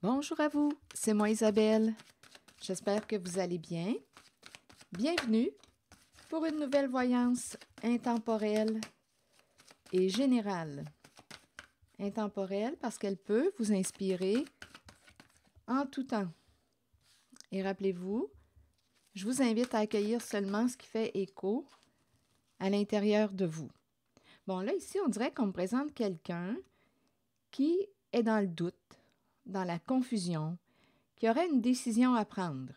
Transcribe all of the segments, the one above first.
Bonjour à vous, c'est moi Isabelle. J'espère que vous allez bien. Bienvenue pour une nouvelle voyance intemporelle et générale. Intemporelle parce qu'elle peut vous inspirer en tout temps. Et rappelez-vous, je vous invite à accueillir seulement ce qui fait écho à l'intérieur de vous. Bon, là, ici, on dirait qu'on me présente quelqu'un qui est dans le doute, dans la confusion, qui aurait une décision à prendre.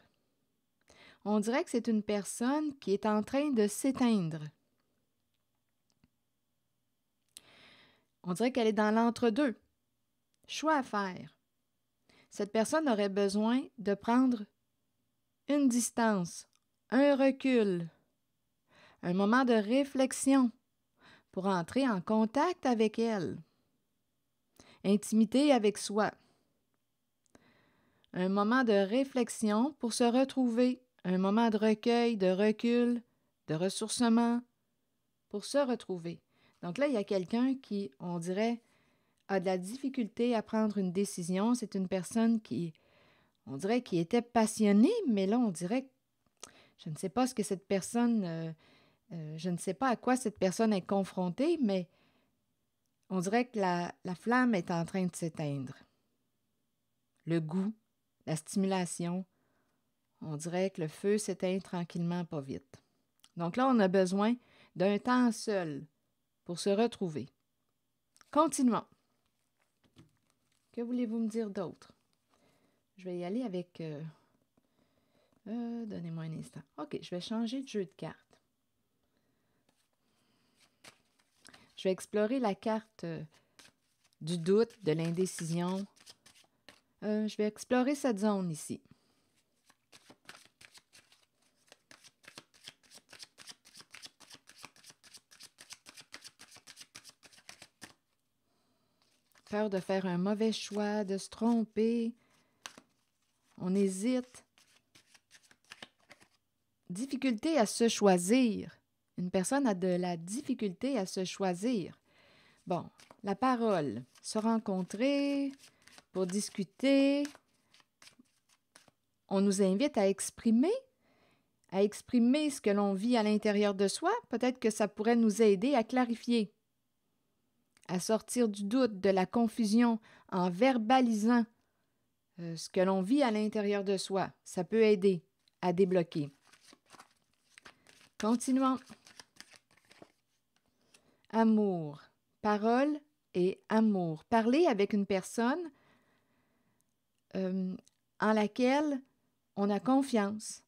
On dirait que c'est une personne qui est en train de s'éteindre. On dirait qu'elle est dans l'entre-deux. Choix à faire. Cette personne aurait besoin de prendre une distance, un recul, un moment de réflexion pour entrer en contact avec elle. Intimité avec soi. Un moment de réflexion pour se retrouver, un moment de recueil, de recul, de ressourcement pour se retrouver. Donc là, il y a quelqu'un qui, on dirait, a de la difficulté à prendre une décision. C'est une personne qui, on dirait, qui était passionnée, mais là, on dirait, je ne sais pas ce que cette personne, je ne sais pas à quoi cette personne est confrontée, mais on dirait que la flamme est en train de s'éteindre. Le goût, la stimulation, on dirait que le feu s'éteint tranquillement, pas vite. Donc là, on a besoin d'un temps seul pour se retrouver. Continuons. Que voulez-vous me dire d'autre? Je vais y aller avec... donnez-moi un instant. OK, je vais changer de jeu de cartes. Je vais explorer la carte du doute, de l'indécision. Je vais explorer cette zone ici. Peur de faire un mauvais choix, de se tromper. On hésite. Difficulté à se choisir. Une personne a de la difficulté à se choisir. Bon, la parole. Se rencontrer pour discuter. On nous invite à exprimer ce que l'on vit à l'intérieur de soi. Peut-être que ça pourrait nous aider à clarifier, à sortir du doute, de la confusion, en verbalisant ce que l'on vit à l'intérieur de soi. Ça peut aider à débloquer. Continuons. Amour. Parole et amour. Parler avec une personne en laquelle on a confiance.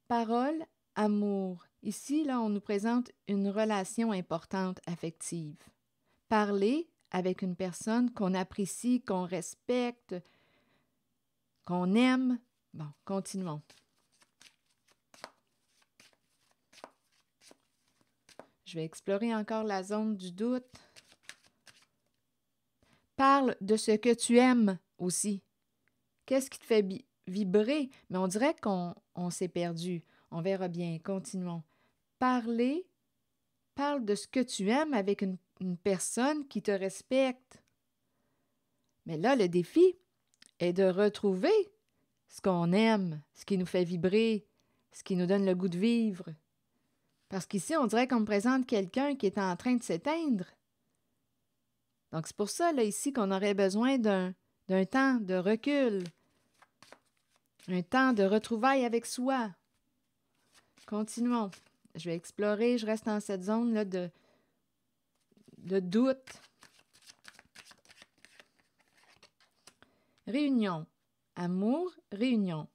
Parole, amour. Ici, là, on nous présente une relation importante affective. Parler avec une personne qu'on apprécie, qu'on respecte, qu'on aime. Bon, continuons. Je vais explorer encore la zone du doute. Parle de ce que tu aimes aussi. Qu'est-ce qui te fait vibrer? Mais on dirait qu'on s'est perdu. On verra bien. Continuons. Parle de ce que tu aimes avec une personne qui te respecte. Mais là, le défi est de retrouver ce qu'on aime, ce qui nous fait vibrer, ce qui nous donne le goût de vivre. Parce qu'ici, on dirait qu'on me présente quelqu'un qui est en train de s'éteindre. Donc, c'est pour ça, là, ici, qu'on aurait besoin d'un temps de recul, un temps de retrouvailles avec soi. Continuons. Je vais explorer, je reste dans cette zone-là de doute. Réunion. Amour, réunion.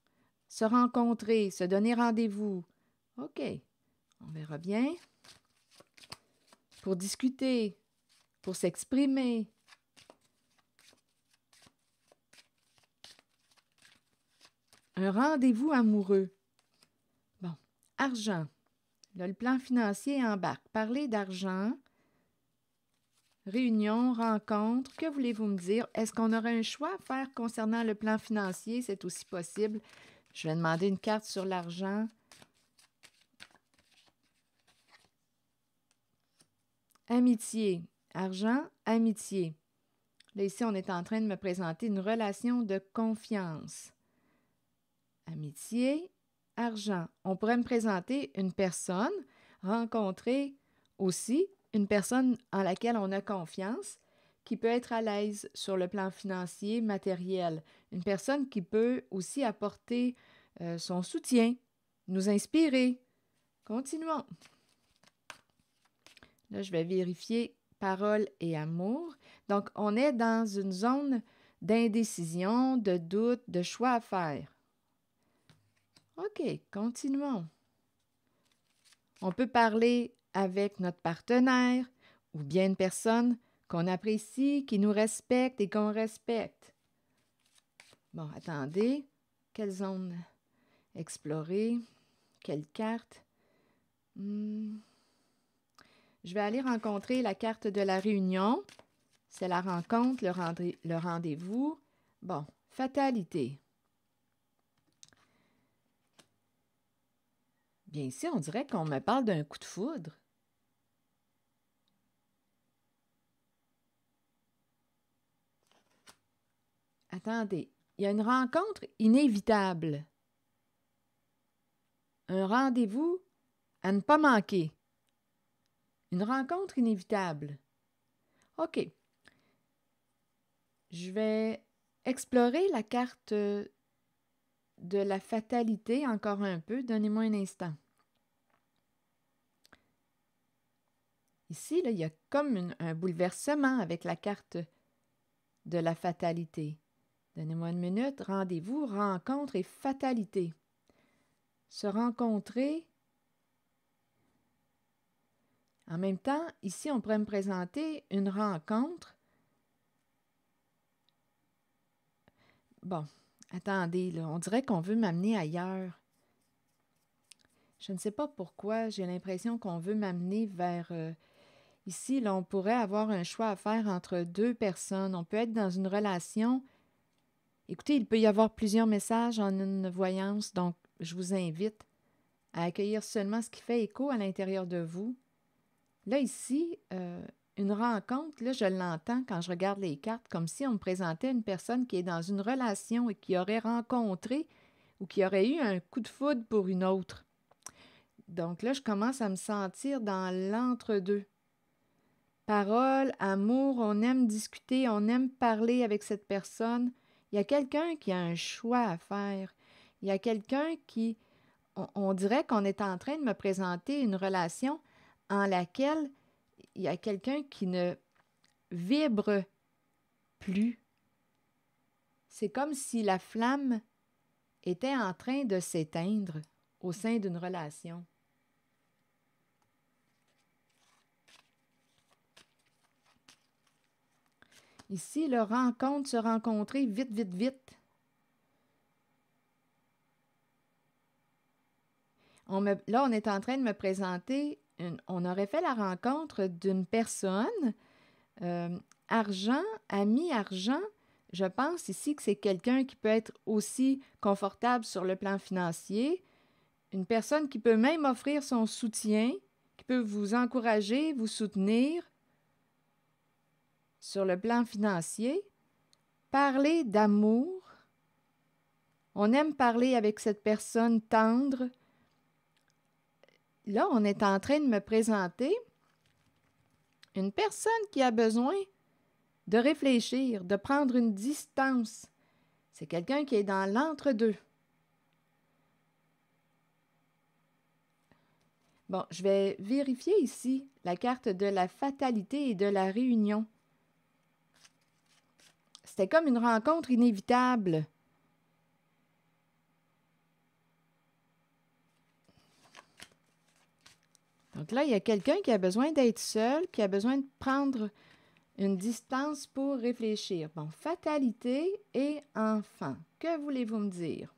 Se rencontrer, se donner rendez-vous. OK, on verra bien. Pour discuter, pour s'exprimer. Un rendez-vous amoureux. Bon, argent. Là, le plan financier embarque. Parler d'argent. Réunion, rencontre. Que voulez-vous me dire? Est-ce qu'on aurait un choix à faire concernant le plan financier? C'est aussi possible. Je vais demander une carte sur l'argent. Amitié. Argent, amitié. Là, ici, on est en train de me présenter une relation de confiance. Amitié, argent. On pourrait me présenter une personne, rencontrer aussi une personne en laquelle on a confiance, qui peut être à l'aise sur le plan financier, matériel. Une personne qui peut aussi apporter son soutien, nous inspirer. Continuons. Là, je vais vérifier parole et amour. Donc, on est dans une zone d'indécision, de doute, de choix à faire. OK, continuons. On peut parler avec notre partenaire ou bien une personne qu'on apprécie, qui nous respecte et qu'on respecte. Bon, attendez. Quelle zone explorer? Quelle carte? Je vais aller rencontrer la carte de la réunion. C'est la rencontre, le rendez-vous. Bon, fatalité. Bien ici, on dirait qu'on me parle d'un coup de foudre. Attendez, il y a une rencontre inévitable. Un rendez-vous à ne pas manquer. Une rencontre inévitable. OK. Je vais explorer la carte de la fatalité encore un peu. Donnez-moi un instant. Ici, là, il y a comme un bouleversement avec la carte de la fatalité. Donnez-moi une minute. Rendez-vous, rencontre et fatalité. Se rencontrer. En même temps, ici, on pourrait me présenter une rencontre. Bon, attendez, là, on dirait qu'on veut m'amener ailleurs. Je ne sais pas pourquoi, j'ai l'impression qu'on veut m'amener vers... ici, là, on pourrait avoir un choix à faire entre deux personnes. On peut être dans une relation. Écoutez, il peut y avoir plusieurs messages en une voyance, donc je vous invite à accueillir seulement ce qui fait écho à l'intérieur de vous. Là, ici, une rencontre, là, je l'entends quand je regarde les cartes, comme si on me présentait une personne qui est dans une relation et qui aurait rencontré ou qui aurait eu un coup de foudre pour une autre. Donc là, je commence à me sentir dans l'entre-deux. Parole, amour, on aime discuter, on aime parler avec cette personne. Il y a quelqu'un qui a un choix à faire. Il y a quelqu'un qui... On dirait qu'on est en train de me présenter une relation en laquelle il y a quelqu'un qui ne vibre plus. C'est comme si la flamme était en train de s'éteindre au sein d'une relation. Ici, le rencontre, se rencontrer vite, vite, vite. Là, on est en train de me présenter, on aurait fait la rencontre d'une personne, argent, ami argent. Je pense ici que c'est quelqu'un qui peut être aussi confortable sur le plan financier, une personne qui peut même offrir son soutien, qui peut vous encourager, vous soutenir sur le plan financier. Parler d'amour. On aime parler avec cette personne tendre. Là, on est en train de me présenter une personne qui a besoin de réfléchir, de prendre une distance. C'est quelqu'un qui est dans l'entre-deux. Bon, je vais vérifier ici la carte de la fatalité et de la réunion. C'était comme une rencontre inévitable. Donc là, il y a quelqu'un qui a besoin d'être seul, qui a besoin de prendre une distance pour réfléchir. Bon, fatalité et enfant. Que voulez-vous me dire?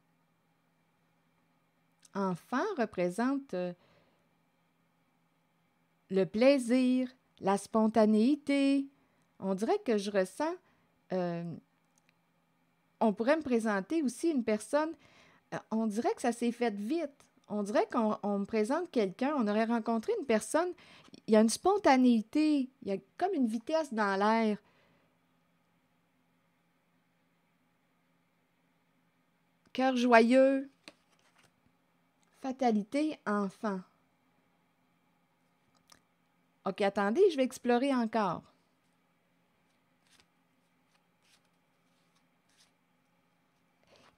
Enfant représente le plaisir, la spontanéité. On dirait que je ressens... on pourrait me présenter aussi une personne... on dirait que ça s'est fait vite. On dirait qu'on me présente quelqu'un, on aurait rencontré une personne, il y a une spontanéité, il y a comme une vitesse dans l'air. cœur joyeux, fatalité, enfant. OK, attendez, je vais explorer encore.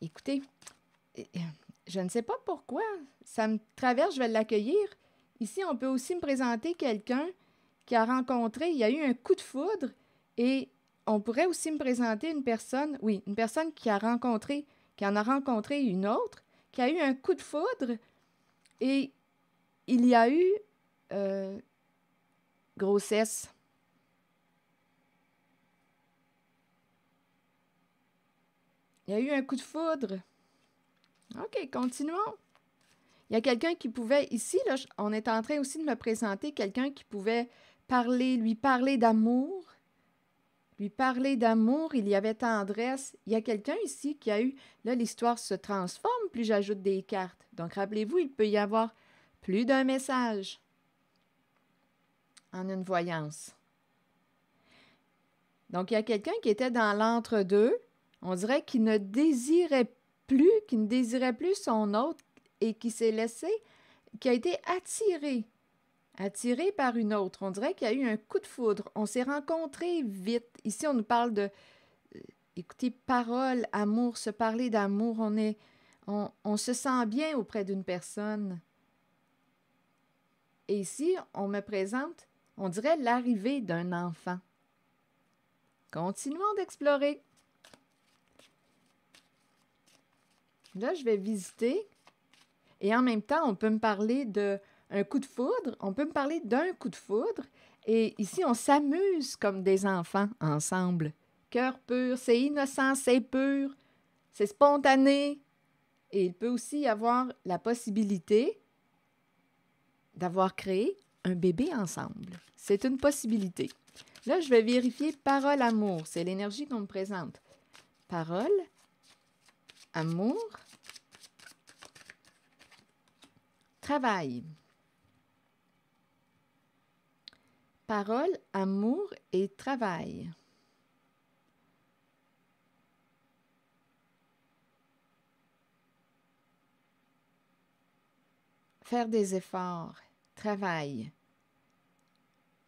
Écoutez, je ne sais pas pourquoi, ça me traverse, je vais l'accueillir. Ici, on peut aussi me présenter quelqu'un qui a rencontré, il y a eu un coup de foudre et on pourrait aussi me présenter une personne, oui, une personne qui a rencontré, qui en a rencontré une autre, qui a eu un coup de foudre et il y a eu grossesse. Il y a eu un coup de foudre. OK, continuons. Il y a quelqu'un qui pouvait, ici, là, on est en train aussi de me présenter quelqu'un qui pouvait lui parler d'amour. Lui parler d'amour, il y avait tendresse. Il y a quelqu'un ici qui a eu, là, l'histoire se transforme, plus j'ajoute des cartes. Donc, rappelez-vous, il peut y avoir plus d'un message en une voyance. Donc, il y a quelqu'un qui était dans l'entre-deux. On dirait qu'il ne désirait plus son autre et qui s'est laissé, qui a été attiré par une autre. On dirait qu'il y a eu un coup de foudre. On s'est rencontrés vite. Ici, on nous parle de, écoutez, parole, amour, se parler d'amour. On se sent bien auprès d'une personne. Et ici, on me présente, on dirait l'arrivée d'un enfant. Continuons d'explorer. Là, je vais visiter. Et en même temps, on peut me parler d'un coup de foudre. On peut me parler d'un coup de foudre. Et ici, on s'amuse comme des enfants ensemble. Cœur pur, c'est innocent, c'est pur, c'est spontané. Et il peut aussi y avoir la possibilité d'avoir créé un bébé ensemble. C'est une possibilité. Là, je vais vérifier parole, amour. C'est l'énergie qu'on me présente. Parole, amour, travail. Parole, amour et travail. Faire des efforts, travail.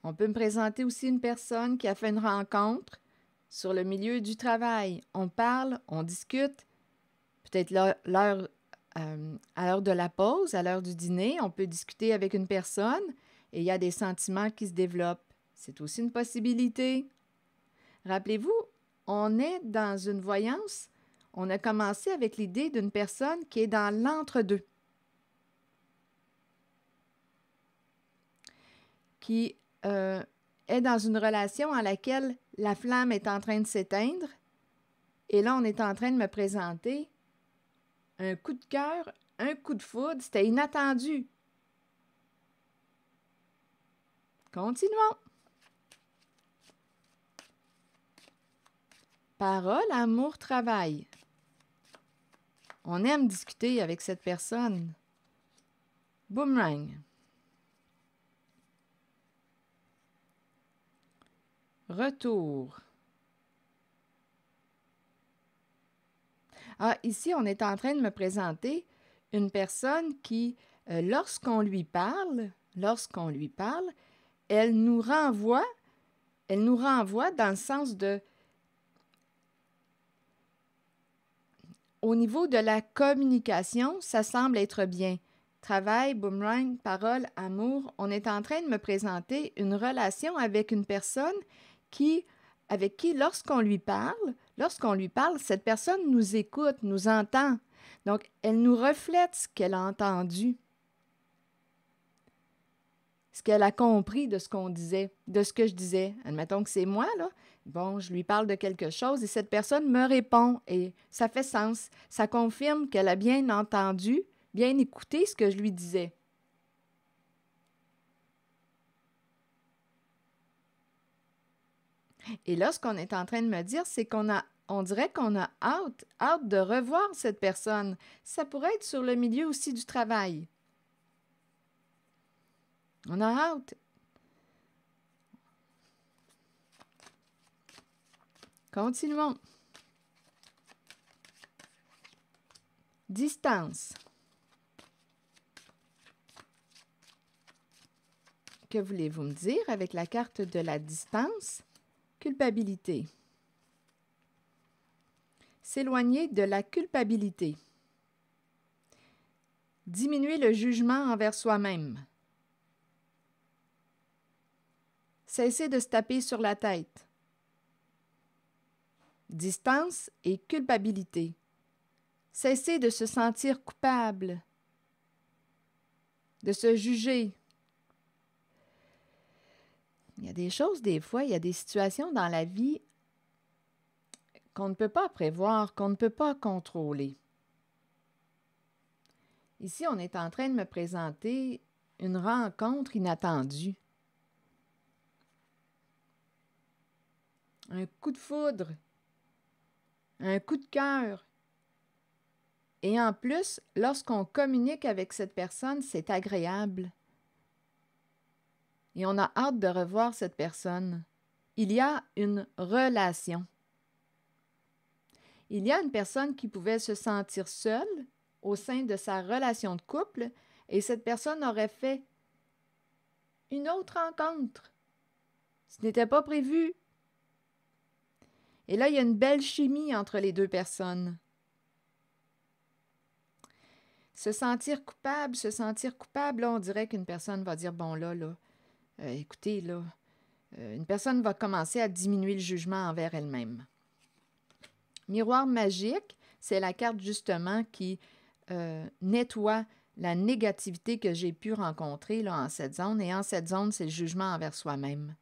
On peut me présenter aussi une personne qui a fait une rencontre sur le milieu du travail. On parle, on discute, peut-être à l'heure de la pause, à l'heure du dîner, on peut discuter avec une personne et il y a des sentiments qui se développent. C'est aussi une possibilité. Rappelez-vous, on est dans une voyance. On a commencé avec l'idée d'une personne qui est dans l'entre-deux, qui est dans une relation à laquelle la flamme est en train de s'éteindre. Et là, on est en train de me présenter un coup de cœur, un coup de foudre. C'était inattendu. Continuons. Parole, amour, travail. On aime discuter avec cette personne. Boomerang. Retour. Ah, ici, on est en train de me présenter une personne qui, lorsqu'on lui parle, elle nous renvoie dans le sens de, au niveau de la communication, ça semble être bien. Travail, boomerang, parole, amour, on est en train de me présenter une relation avec une personne avec qui, lorsqu'on lui parle, cette personne nous écoute, nous entend. Donc, elle nous reflète ce qu'elle a entendu, ce qu'elle a compris de ce qu'on disait, de ce que je disais. Admettons que c'est moi, là. Bon, je lui parle de quelque chose et cette personne me répond et ça fait sens. Ça confirme qu'elle a bien entendu, bien écouté ce que je lui disais. Et là, ce qu'on est en train de me dire, c'est on dirait qu'on a hâte de revoir cette personne. Ça pourrait être sur le milieu aussi du travail. On a hâte. Continuons. Distance. Que voulez-vous me dire avec la carte de la distance? Culpabilité. S'éloigner de la culpabilité. Diminuer le jugement envers soi-même. Cesser de se taper sur la tête. Distance et culpabilité. Cesser de se sentir coupable, de se juger. Il y a des choses, des fois, il y a des situations dans la vie qu'on ne peut pas prévoir, qu'on ne peut pas contrôler. Ici, on est en train de me présenter une rencontre inattendue. Un coup de foudre, un coup de cœur. Et en plus, lorsqu'on communique avec cette personne, c'est agréable. Et on a hâte de revoir cette personne. Il y a une relation. Il y a une personne qui pouvait se sentir seule au sein de sa relation de couple et cette personne aurait fait une autre rencontre. Ce n'était pas prévu. Et là, il y a une belle chimie entre les deux personnes. Se sentir coupable, là, on dirait qu'une personne va dire, bon là, écoutez, là, une personne va commencer à diminuer le jugement envers elle-même. Miroir magique, c'est la carte justement qui nettoie la négativité que j'ai pu rencontrer là, en cette zone. Et en cette zone, c'est le jugement envers soi-même.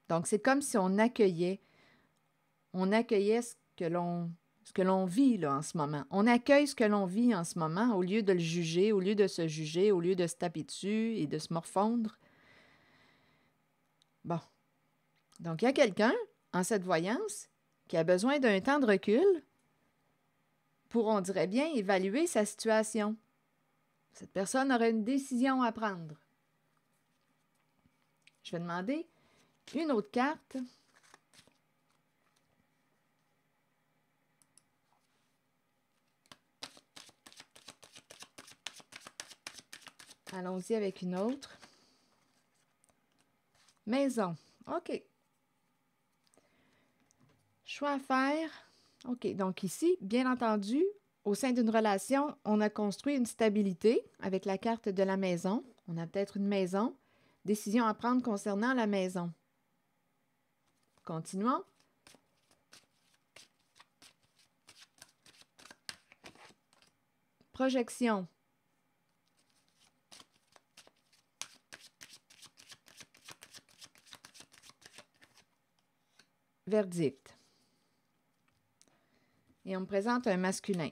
Donc, c'est comme si on accueillait ce que l'on vit là, en ce moment. On accueille ce que l'on vit en ce moment au lieu de le juger, au lieu de se juger, au lieu de se taper dessus et de se morfondre. Bon. Donc, il y a quelqu'un, en cette voyance, qui a besoin d'un temps de recul pour, on dirait bien, évaluer sa situation. Cette personne aurait une décision à prendre. Je vais demander une autre carte. Allons-y avec une autre. Maison. OK. Choix à faire. OK. Donc ici, bien entendu, au sein d'une relation, on a construit une stabilité avec la carte de la maison. On a peut-être une maison. Décision à prendre concernant la maison. Continuons. Projection. Verdict. Et on me présente un masculin.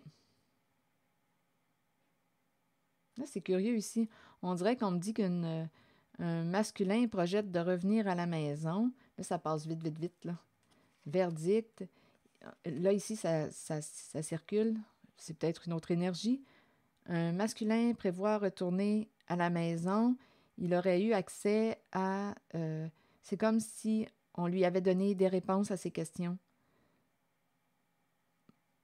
Là, c'est curieux ici. On dirait qu'on me dit qu'un masculin projette de revenir à la maison. Là, ça passe vite, vite, vite, là. Verdict. Là, ici, ça circule. C'est peut-être une autre énergie. Un masculin prévoit retourner à la maison. Il aurait eu accès à... c'est comme si on lui avait donné des réponses à ses questions.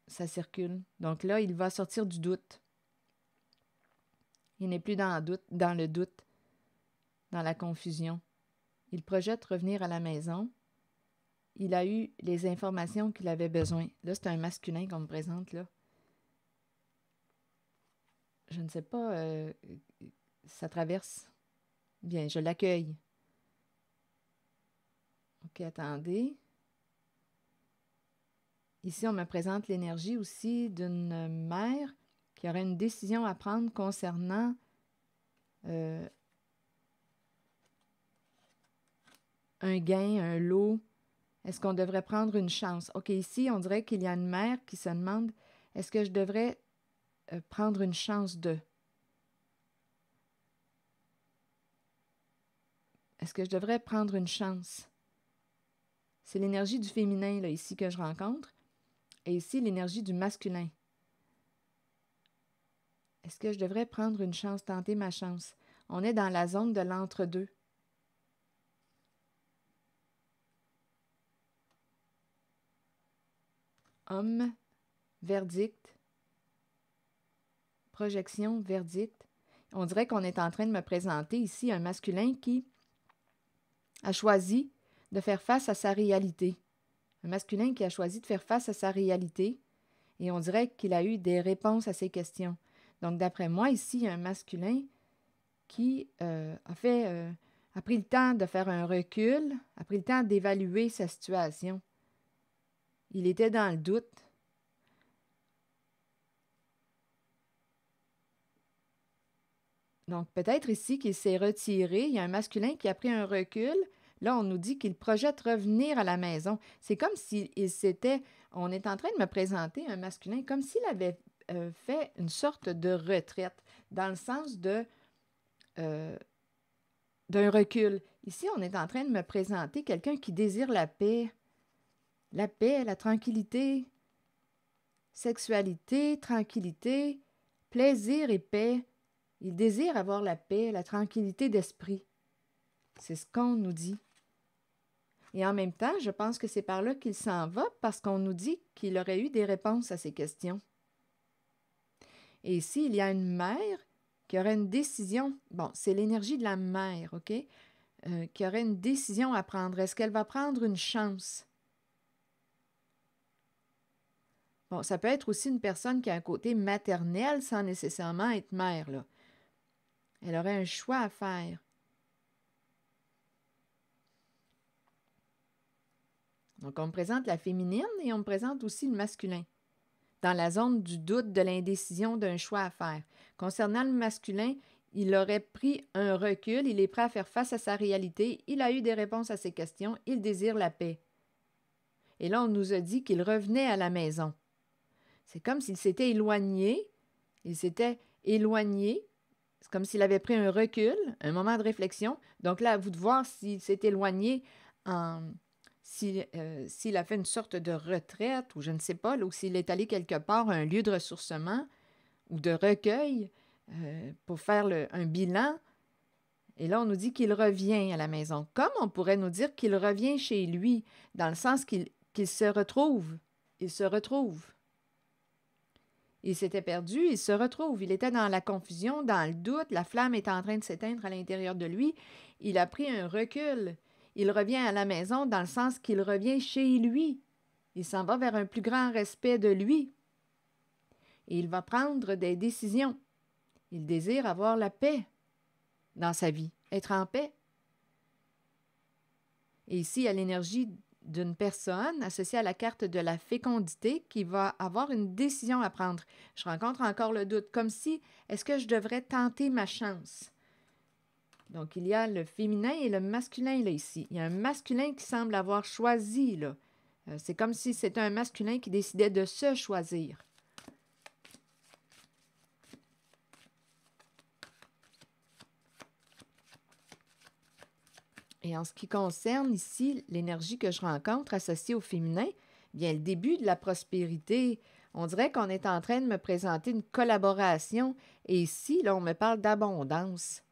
Ça circule. Donc là, il va sortir du doute. Il n'est plus dans le doute, dans la confusion. Il projette revenir à la maison. Il a eu les informations qu'il avait besoin. Là, c'est un masculin qu'on me présente, là. Je ne sais pas, ça traverse. Bien, je l'accueille. OK, attendez. Ici, on me présente l'énergie aussi d'une mère qui aurait une décision à prendre concernant un gain, un lot. Est-ce qu'on devrait prendre une chance? OK, ici, on dirait qu'il y a une mère qui se demande, est-ce que je devrais prendre une chance de? Est-ce que je devrais prendre une chance? C'est l'énergie du féminin, là, ici, que je rencontre. Et ici, l'énergie du masculin. Est-ce que je devrais prendre une chance, tenter ma chance? On est dans la zone de l'entre-deux. Homme, verdict, projection, verdict. On dirait qu'on est en train de me présenter ici un masculin qui a choisi de faire face à sa réalité. Un masculin qui a choisi de faire face à sa réalité et on dirait qu'il a eu des réponses à ses questions. Donc, d'après moi, ici, il y a un masculin qui a pris le temps de faire un recul, a pris le temps d'évaluer sa situation. Il était dans le doute. Donc, peut-être ici qu'il s'est retiré. Il y a un masculin qui a pris un recul. Là, on nous dit qu'il projette revenir à la maison. C'est comme s'il s'était... On est en train de me présenter un masculin comme s'il avait fait une sorte de retraite, dans le sens d'un recul. Ici, on est en train de me présenter quelqu'un qui désire la paix, la tranquillité, sexualité, tranquillité, plaisir et paix. Il désire avoir la paix, la tranquillité d'esprit. C'est ce qu'on nous dit. Et en même temps, je pense que c'est par là qu'il s'en va parce qu'on nous dit qu'il aurait eu des réponses à ces questions. Et ici, il y a une mère qui aurait une décision. Bon, c'est l'énergie de la mère, OK? Qui aurait une décision à prendre. Est-ce qu'elle va prendre une chance? Bon, ça peut être aussi une personne qui a un côté maternel sans nécessairement être mère, là. Elle aurait un choix à faire. Donc, on me présente la féminine et on me présente aussi le masculin, dans la zone du doute, de l'indécision, d'un choix à faire. Concernant le masculin, il aurait pris un recul, il est prêt à faire face à sa réalité, il a eu des réponses à ses questions, il désire la paix. Et là, on nous a dit qu'il revenait à la maison. C'est comme s'il s'était éloigné, c'est comme s'il avait pris un recul, un moment de réflexion. Donc là, à vous de voir s'il s'est éloigné s'il a fait une sorte de retraite, ou je ne sais pas, là, ou s'il est allé quelque part à un lieu de ressourcement ou de recueil pour faire un bilan. Et là, on nous dit qu'il revient à la maison. Comme on pourrait nous dire qu'il revient chez lui, dans le sens qu'il se retrouve. Il se retrouve. Il s'était perdu, il se retrouve. Il était dans la confusion, dans le doute, la flamme est en train de s'éteindre à l'intérieur de lui. Il a pris un recul. Il revient à la maison dans le sens qu'il revient chez lui. Il s'en va vers un plus grand respect de lui. Et il va prendre des décisions. Il désire avoir la paix dans sa vie, être en paix. Et ici, il y a l'énergie d'une personne associée à la carte de la fécondité qui va avoir une décision à prendre. Je rencontre encore le doute, comme si, est-ce que je devrais tenter ma chance? Donc, il y a le féminin et le masculin, là, ici. Il y a un masculin qui semble avoir choisi, là. C'est comme si c'était un masculin qui décidait de se choisir. Et en ce qui concerne ici l'énergie que je rencontre associée au féminin, bien le début de la prospérité, on dirait qu'on est en train de me présenter une collaboration. Et ici, là, on me parle d'abondance.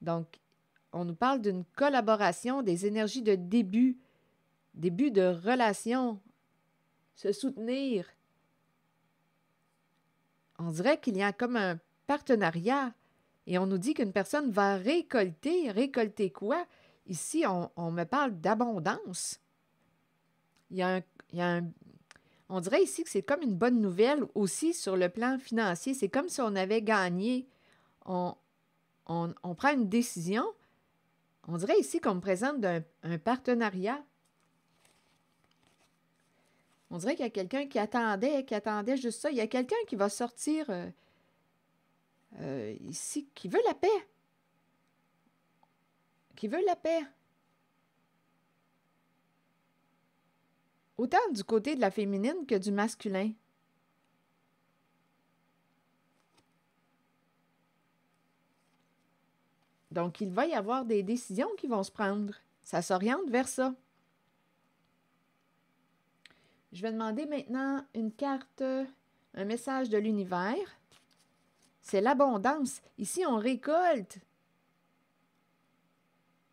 Donc, on nous parle d'une collaboration, des énergies de début de relation, se soutenir. On dirait qu'il y a comme un partenariat et on nous dit qu'une personne va récolter. Récolter quoi? Ici, on me parle d'abondance. On dirait ici que c'est comme une bonne nouvelle aussi sur le plan financier. C'est comme si on avait gagné. On prend une décision. On dirait ici qu'on me présente un partenariat. On dirait qu'il y a quelqu'un qui attendait juste ça. Il y a quelqu'un qui va sortir ici, qui veut la paix. Qui veut la paix. Autant du côté de la féminine que du masculin. Donc, il va y avoir des décisions qui vont se prendre. Ça s'oriente vers ça. Je vais demander maintenant une carte, un message de l'univers. C'est l'abondance. Ici, on récolte.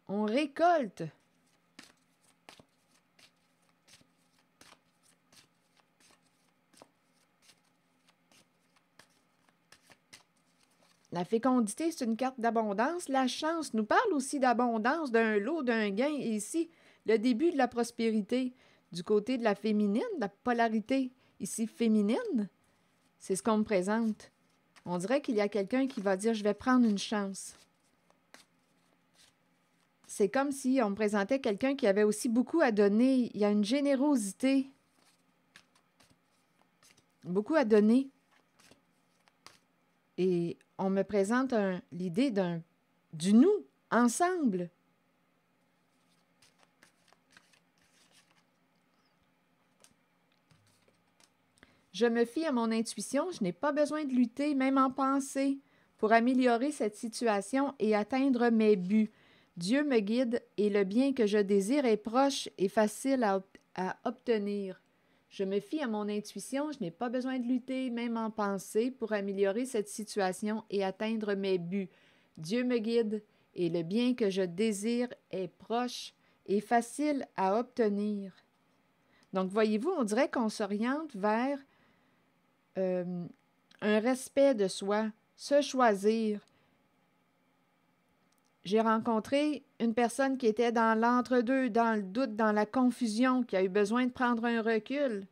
On récolte. La fécondité, c'est une carte d'abondance. La chance nous parle aussi d'abondance, d'un lot, d'un gain. Et ici, le début de la prospérité du côté de la féminine, la polarité ici féminine, c'est ce qu'on me présente. On dirait qu'il y a quelqu'un qui va dire « je vais prendre une chance ». C'est comme si on me présentait quelqu'un qui avait aussi beaucoup à donner. Il y a une générosité. Beaucoup à donner. Et on me présente l'idée du nous, ensemble. Je me fie à mon intuition, je n'ai pas besoin de lutter, même en pensée, pour améliorer cette situation et atteindre mes buts. Dieu me guide et le bien que je désire est proche et facile à obtenir. Je me fie à mon intuition, je n'ai pas besoin de lutter, même en pensée, pour améliorer cette situation et atteindre mes buts. Dieu me guide et le bien que je désire est proche et facile à obtenir. Donc, voyez-vous, on dirait qu'on s'oriente vers un respect de soi, se choisir. J'ai rencontré une personne qui était dans l'entre-deux, dans le doute, dans la confusion, qui a eu besoin de prendre un recul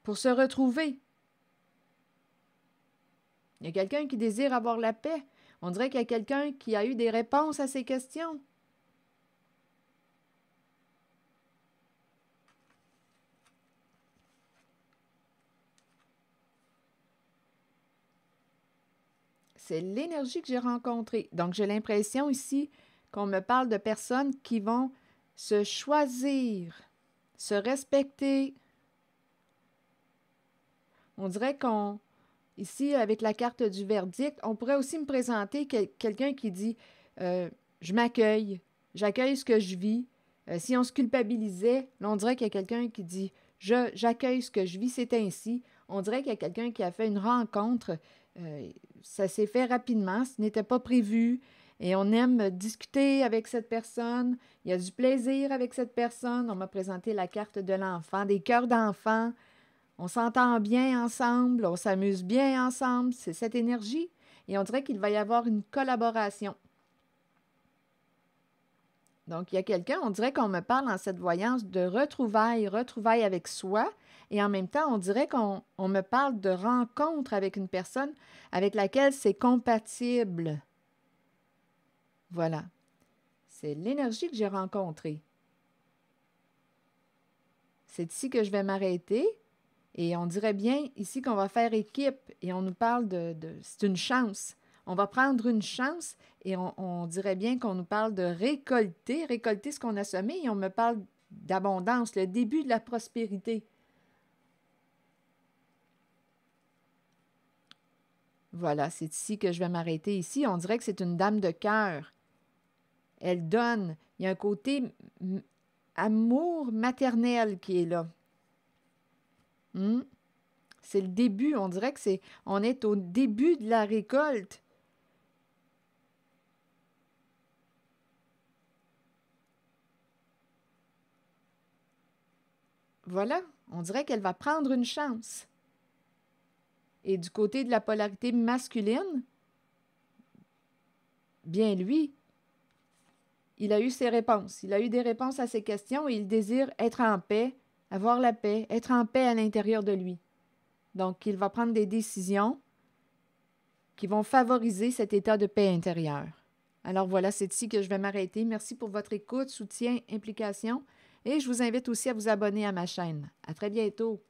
pour se retrouver. Il y a quelqu'un qui désire avoir la paix. On dirait qu'il y a quelqu'un qui a eu des réponses à ces questions. C'est l'énergie que j'ai rencontrée. Donc, j'ai l'impression ici qu'on me parle de personnes qui vont se choisir, se respecter. On dirait ici, avec la carte du verdict, on pourrait aussi me présenter quelqu'un qui dit je m'accueille, j'accueille ce que je vis. Si on se culpabilisait, là, on dirait qu'il y a quelqu'un qui dit j'accueille ce que je vis, c'est ainsi. On dirait qu'il y a quelqu'un qui a fait une rencontre. Ça s'est fait rapidement, ce n'était pas prévu. Et on aime discuter avec cette personne. Il y a du plaisir avec cette personne. On m'a présenté la carte de l'enfant, des cœurs d'enfant. On s'entend bien ensemble, on s'amuse bien ensemble. C'est cette énergie. Et on dirait qu'il va y avoir une collaboration. Donc, il y a quelqu'un, on dirait qu'on me parle en cette voyance de retrouvailles avec soi. Et en même temps, on dirait qu'on me parle de rencontre avec une personne avec laquelle c'est compatible. Voilà. C'est l'énergie que j'ai rencontrée. C'est ici que je vais m'arrêter. Et on dirait bien ici qu'on va faire équipe. Et on nous parle c'est une chance. On va prendre une chance et on dirait bien qu'on nous parle de récolter ce qu'on a semé. Et on me parle d'abondance, le début de la prospérité. Voilà, c'est ici que je vais m'arrêter. Ici, on dirait que c'est une dame de cœur. Elle donne. Il y a un côté amour maternel qui est là. C'est le début. On dirait que on est au début de la récolte. Voilà, on dirait qu'elle va prendre une chance. Et du côté de la polarité masculine, bien lui, il a eu ses réponses. Il a eu des réponses à ses questions et il désire être en paix, avoir la paix, être en paix à l'intérieur de lui. Donc, il va prendre des décisions qui vont favoriser cet état de paix intérieure. Alors voilà, c'est ici que je vais m'arrêter. Merci pour votre écoute, soutien, implication et je vous invite aussi à vous abonner à ma chaîne. À très bientôt!